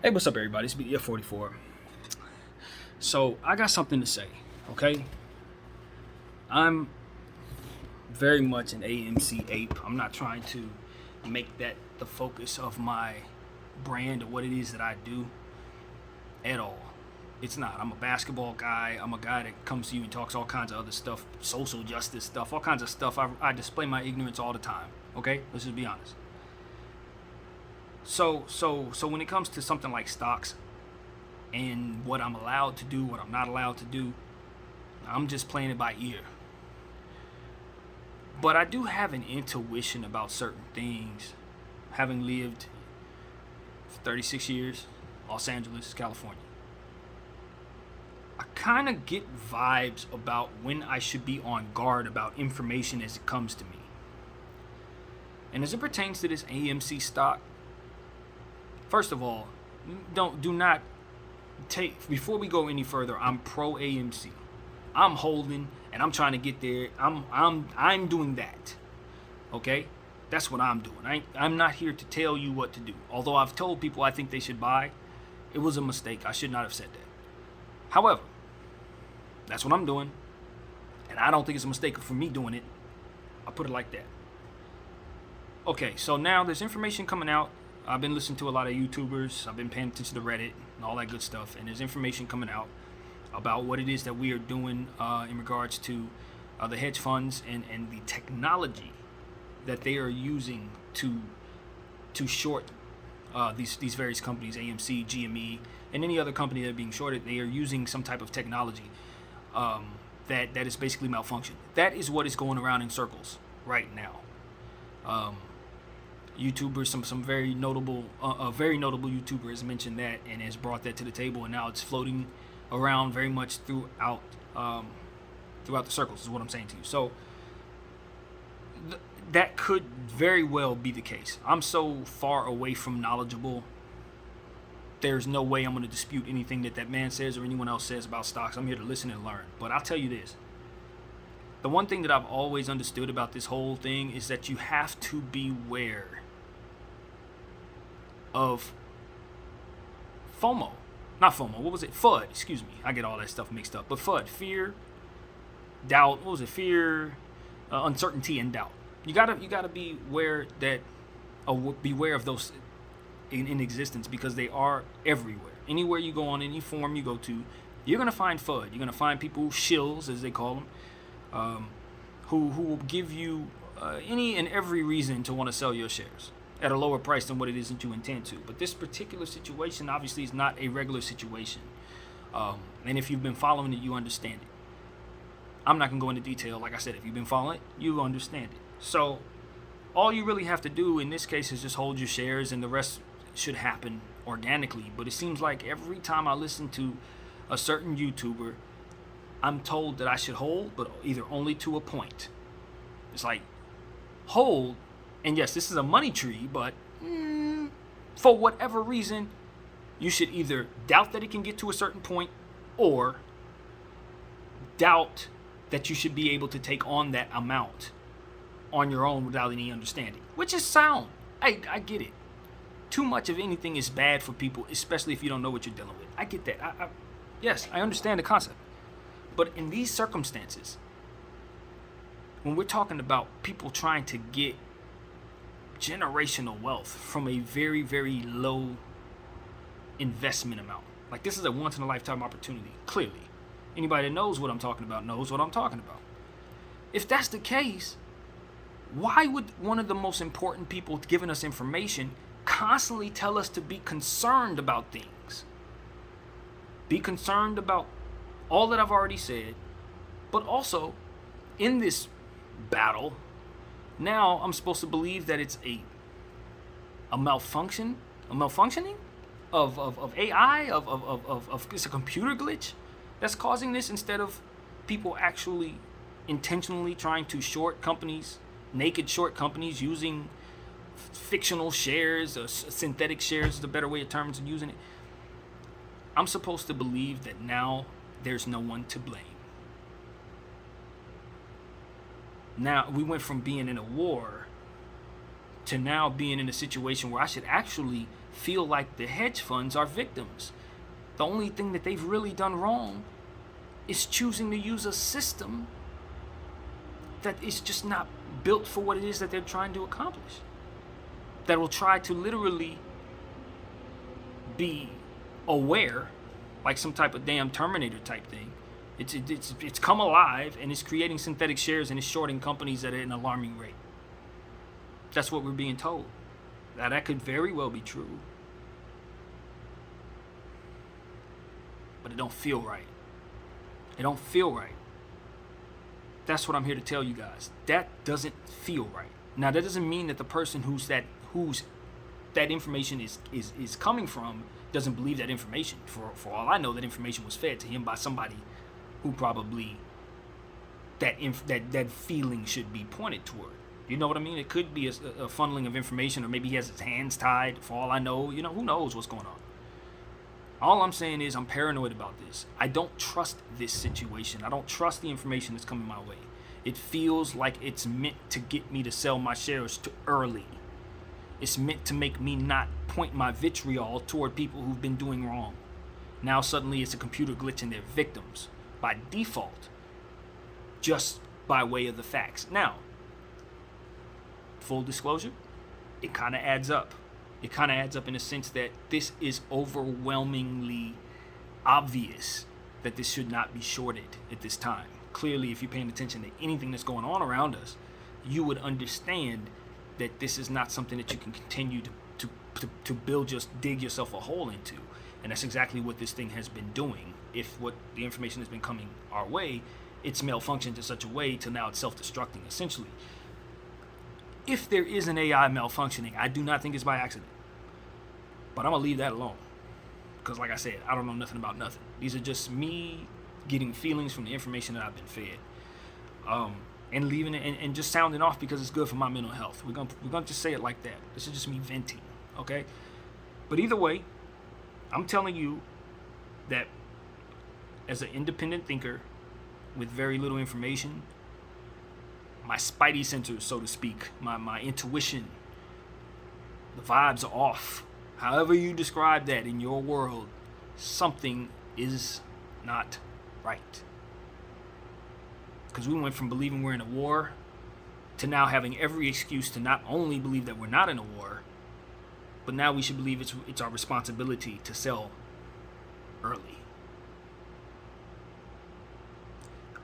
Hey, what's up, everybody? It's BDF44. So, I got something to say, okay? I'm very much an AMC ape. I'm not trying to make that the focus of my brand or what it is that I do at all. It's not. I'm a basketball guy. I'm a guy that comes to you and talks all kinds of other stuff, social justice stuff, all kinds of stuff. I display my ignorance all the time, okay? Let's just be honest. So when it comes to something like stocks, and what I'm allowed to do, what I'm not allowed to do, I'm just playing it by ear. But I do have an intuition about certain things, having lived for 36 years, Los Angeles, California. I kind of get vibes about when I should be on guard about information as it comes to me. And as it pertains to this AMC stock, first of all, do not take, before we go any further, I'm pro AMC. I'm holding and I'm trying to get there. I'm doing that. Okay? That's what I'm doing. I'm not here to tell you what to do. Although I've told people I think they should buy, it was a mistake. I should not have said that. However, that's what I'm doing. And I don't think it's a mistake for me doing it. I'll put it like that. Okay, so now there's information coming out. I've been listening to a lot of YouTubers. I've been paying attention to Reddit and all that good stuff. And there's information coming out about what it is that we are doing in regards to the hedge funds and the technology that they are using to short these various companies, AMC, GME, and any other company that are being shorted. They are using some type of technology that is basically malfunction. That is what is going around in circles right now. YouTubers, some very notable, a very notable YouTuber has mentioned that and has brought that to the table, and now it's floating around very much throughout the circles. Is what I'm saying to you. So that could very well be the case. I'm so far away from knowledgeable. There's no way I'm going to dispute anything that man says or anyone else says about stocks. I'm here to listen and learn. But I'll tell you this. The one thing that I've always understood about this whole thing is that you have to beware of FOMO. Not FOMO. What was it? FUD. Excuse me. I get all that stuff mixed up. But FUD. Fear, doubt. What was it? Fear, uncertainty, and doubt. You gotta be aware that, beware of those in existence, because they are everywhere. Anywhere you go, on any forum you go to, you're gonna find FUD. You're gonna find people, shills as they call them, who will give you any and every reason to want to sell your shares at a lower price than what it is that you intend to. But this particular situation obviously is not a regular situation. And if you've been following it, you understand it. I'm not going to go into detail. Like I said, if you've been following it, you understand it. So all you really have to do in this case is just hold your shares, and the rest should happen organically. But it seems like every time I listen to a certain YouTuber, I'm told that I should hold, but either only to a point. It's like, hold, and yes, this is a money tree, but for whatever reason, you should either doubt that it can get to a certain point, or doubt that you should be able to take on that amount on your own without any understanding, which is sound. I get it. Too much of anything is bad for people, especially if you don't know what you're dealing with. I get that. Yes, I understand the concept. But in these circumstances, when we're talking about people trying to get generational wealth from a very, very low investment amount, like this is a once-in-a-lifetime opportunity, clearly. Anybody that knows what I'm talking about knows what I'm talking about. If that's the case, why would one of the most important people giving us information constantly tell us to be concerned about things? Be concerned about all that I've already said, but also in this battle, now I'm supposed to believe that it's a malfunctioning of AI, of it's a computer glitch that's causing this, instead of people actually intentionally trying to short companies, naked short companies, using fictional shares, or synthetic shares is the better way of terms of using it. I'm supposed to believe that now there's no one to blame. Now we went from being in a war to now being in a situation where I should actually feel like the hedge funds are victims. The only thing that they've really done wrong is choosing to use a system that is just not built for what it is that they're trying to accomplish. That will try to literally be aware, like some type of damn Terminator type thing. It's come alive and it's creating synthetic shares and it's shorting companies at an alarming rate. That's what we're being told. Now that could very well be true, but it don't feel right. It don't feel right. That's what I'm here to tell you guys. That doesn't feel right. Now that doesn't mean that the person who's that information is coming from doesn't believe that information. For all I know, that information was fed to him by somebody who probably that feeling should be pointed toward. You know what I mean? It could be a funneling of information, or maybe he has his hands tied. For all I know, who knows what's going on. All I'm saying is I'm paranoid about this. I don't trust this situation. I don't trust the information that's coming my way. It feels like it's meant to get me to sell my shares too early. It's meant to make me not point my vitriol toward people who've been doing wrong. Now suddenly it's a computer glitch and they're victims by default, just by way of the facts. Now, full disclosure, it kind of adds up. It kind of adds up in the sense that this is overwhelmingly obvious that this should not be shorted at this time. Clearly, if you're paying attention to anything that's going on around us, you would understand that this is not something that you can continue to dig yourself a hole into. And that's exactly what this thing has been doing. If what the information has been coming our way, it's malfunctioned in such a way to now it's self-destructing, essentially. If there is an AI malfunctioning, I do not think it's by accident. But I'm going to leave that alone. Because like I said, I don't know nothing about nothing. These are just me getting feelings from the information that I've been fed. And leaving it and just sounding off because it's good for my mental health. We're gonna just say it like that. This is just me venting, okay? But either way, I'm telling you that as an independent thinker with very little information, my spidey sensors, so to speak, my intuition, the vibes are off. However you describe that in your world, something is not right. Because we went from believing we're in a war to now having every excuse to not only believe that we're not in a war, but now we should believe it's our responsibility to sell early.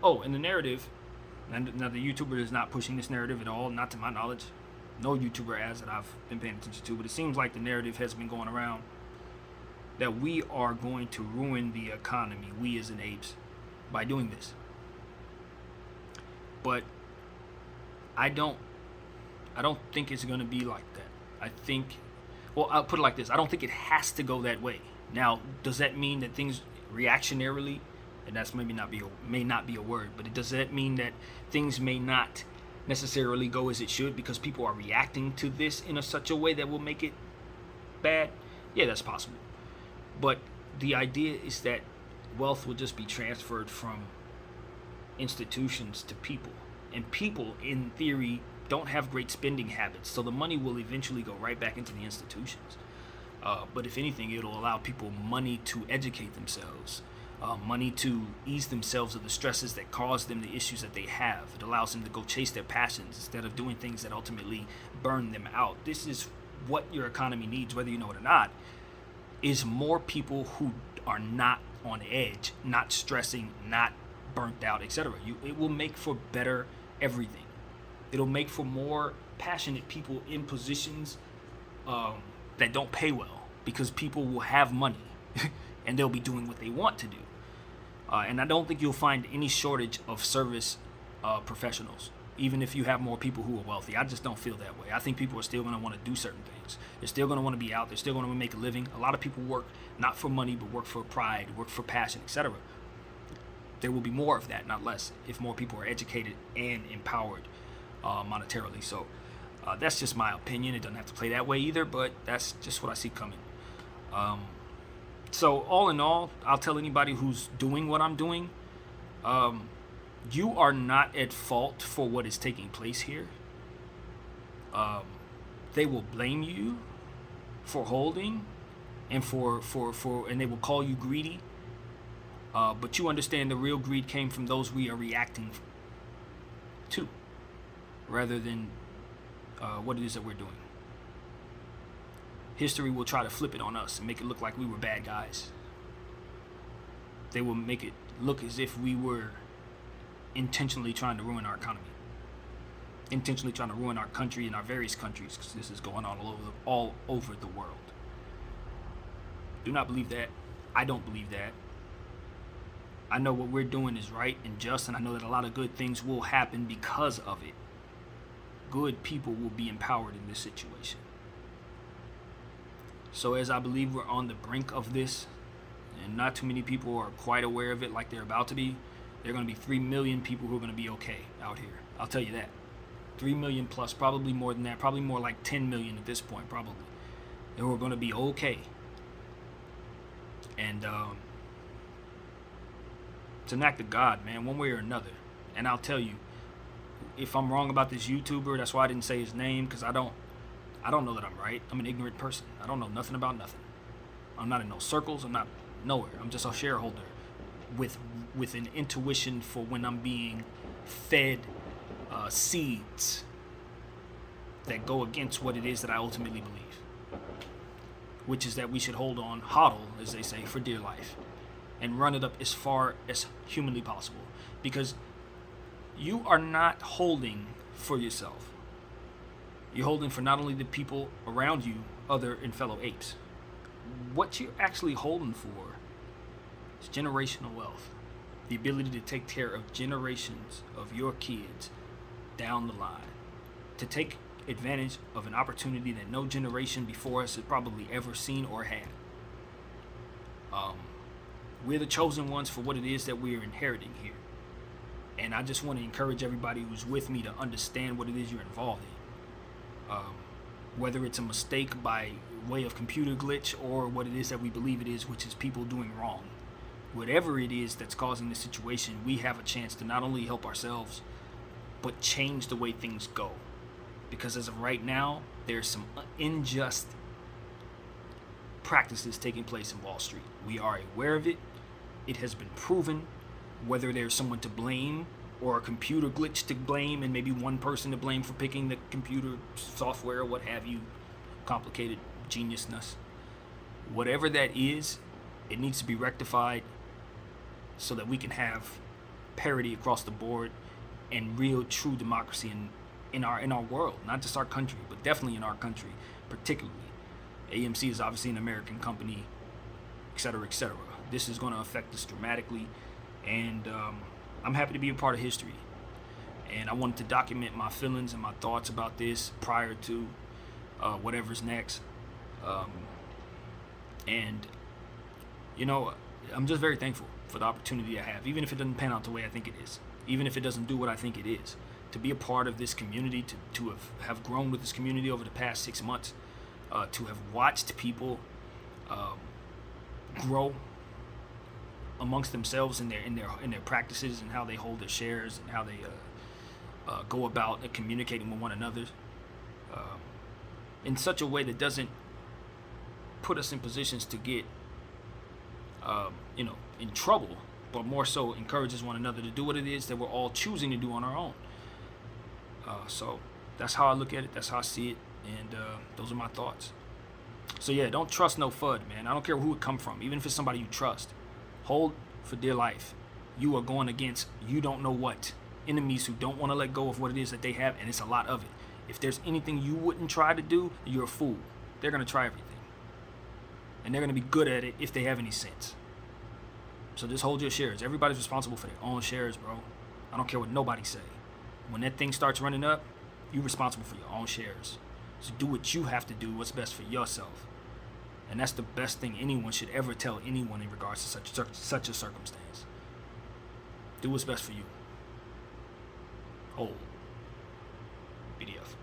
Oh, and the narrative, now the YouTuber is not pushing this narrative at all, not to my knowledge. No YouTuber has that I've been paying attention to, but it seems like the narrative has been going around that we are going to ruin the economy, we as in apes, by doing this. But I don't think it's going to be like that. I think, well, I'll put it like this. I don't think it has to go that way. Now, does that mean that things reactionarily, and that's may not be a word, but does that mean that things may not necessarily go as it should because people are reacting to this in such a way that will make it bad? Yeah, that's possible. But the idea is that wealth will just be transferred from institutions to people, and people in theory don't have great spending habits, so the money will eventually go right back into the institutions. But if anything, it'll allow people money to educate themselves, money to ease themselves of the stresses that cause them the issues that they have. It allows them to go chase their passions instead of doing things that ultimately burn them out. This is what your economy needs, whether you know it or not, is more people who are not on edge, not stressing, not burnt out, etc. It will make for better everything. It'll make for more passionate people in positions that don't pay well, because people will have money and they'll be doing what they want to do. And I don't think you'll find any shortage of service professionals, even if you have more people who are wealthy. I just don't feel that way. I think people are still going to want to do certain things. They're still going to want to be out. They're still going to make a living. A lot of people work not for money, but work for pride, work for passion, etc. There will be more of that, not less, if more people are educated and empowered monetarily. So that's just my opinion. It doesn't have to play that way either, but that's just what I see coming. So all in all, I'll tell anybody who's doing what I'm doing, you are not at fault for what is taking place here. They will blame you for holding and for and they will call you greedy. But you understand the real greed came from those we are reacting to, rather than what it is that we're doing. History will try to flip it on us and make it look like we were bad guys. They will make it look as if we were intentionally trying to ruin our economy, intentionally trying to ruin our country and our various countries, because this is going on all over the world. Do not believe that. I don't believe that. I know what we're doing is right and just, and I know that a lot of good things will happen because of it. Good people will be empowered in this situation. So as I believe we're on the brink of this, and not too many people are quite aware of it like they're about to be, there are going to be 3 million people who are going to be okay out here. I'll tell you that. 3 million plus, probably more than that, probably more like 10 million at this point, probably. Who are going to be okay. And it's an act of God, man, one way or another. And I'll tell you, if I'm wrong about this YouTuber, that's why I didn't say his name, because I don't know that I'm right. I'm an ignorant person. I don't know nothing about nothing. I'm not in no circles. I'm not nowhere. I'm just a shareholder with an intuition for when I'm being fed seeds that go against what it is that I ultimately believe, which is that we should hold on, hodl, as they say, for dear life, and run it up as far as humanly possible, because you are not holding for yourself. You're holding for not only the people around you, other and fellow apes. What you're actually holding for is generational wealth. The ability to take care of generations of your kids down the line. To take advantage of an opportunity that no generation before us has probably ever seen or had. We're the chosen ones for what it is that we're inheriting here. And I just want to encourage everybody who's with me to understand what it is you're involved in. Whether it's a mistake by way of computer glitch or what it is that we believe it is, which is people doing wrong. Whatever it is that's causing the situation, we have a chance to not only help ourselves, but change the way things go. Because as of right now, there's some unjust practices taking place in Wall Street. We are aware of it. It has been proven. Whether there's someone to blame or a computer glitch to blame, and maybe one person to blame for picking the computer software, what have you, complicated geniusness. Whatever that is, it needs to be rectified so that we can have parity across the board and real true democracy in our world, not just our country, but definitely in our country, particularly. AMC is obviously an American company, etc., etc. This is going to affect us dramatically, and I'm happy to be a part of history, and I wanted to document my feelings and my thoughts about this prior to whatever's next. And you know, I'm just very thankful for the opportunity I have, even if it doesn't pan out the way I think it is, even if it doesn't do what I think it is, to be a part of this community, to have grown with this community over the past 6 months, to have watched people grow amongst themselves in their practices and how they hold their shares and how they go about communicating with one another in such a way that doesn't put us in positions to get in trouble, but more so encourages one another to do what it is that we're all choosing to do on our own. So that's how I look at it, that's how I see it, and those are my thoughts. So yeah, don't trust no FUD, man. I don't care who it come from, even if it's somebody you trust. Hold for dear life. You are going against you don't know what enemies who don't want to let go of what it is that they have, and it's a lot of it. If there's anything you wouldn't try to do, you're a fool. They're going to try everything, and they're going to be good at it if they have any sense. So just hold your shares. Everybody's responsible for their own shares, bro. I don't care what nobody say. When that thing starts running up, you're responsible for your own shares. So do what you have to do, what's best for yourself. And that's the best thing anyone should ever tell anyone in regards to such a circumstance. Do what's best for you. Hold. BDF.